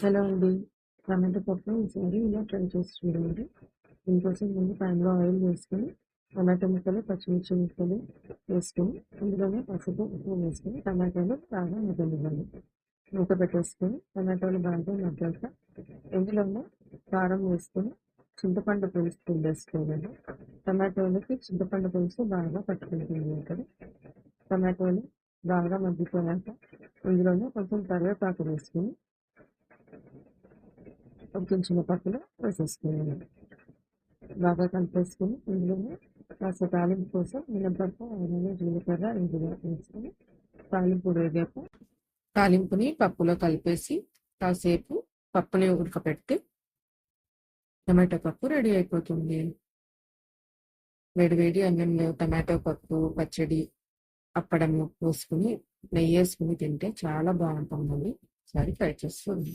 Hello అండి. Tomato పప్పు ఈసారి ఇలా ట్రై చేసి చూడండి. దీనికోసం ముందు ప్యాన్‌లో ఆయిల్ వేసుకొని, టమాటో ముక్కలు, పచ్చిమిర్చి ముక్కలు వేసుకొని, అందులోనే పసుపు, ఉప్పు వేసుకొని టమాటాలు బాగా మగ్గనివ్వండి. మూత పెట్టేసుకొని టమాటాలు బాగా మగ్గాక ఇందులోనే కారం వేసుకొని చింతపండు పులుసు పిండేసుకోవాలి. టమాటోలకి చింతపండు పులుసు బాగా పట్టుకుంటుంది ఇక్కడ. టమాటోలు బాగా మగ్గిపోయాక ఇందులోనే కొంచెం కరివేపాకు వేసుకొని ఉడికించిన పప్పులో వేసేసుకోవాలి. బాగా కలిపేసుకొని ఇందులోనే కాస్త తాలింపు కోసం మినపప్పు, ఆవాలు, జీలకర్ర, ఇంగువ వేసుకొని తాలింపు వేగాక తాలింపుని పప్పులో కలిపేసి కాసేపు పప్పుని ఉడకపెడితే టమాటో పప్పు రెడీ అయిపోతుంది. వేడివేడి అన్నంలో టమాటో పప్పు, పచ్చడి, అప్పడము పోసుకుని నెయ్యి వేసుకుని తింటే చాలా బాగుంటుందండి. ఒకసారి ట్రై చేస్తుంది.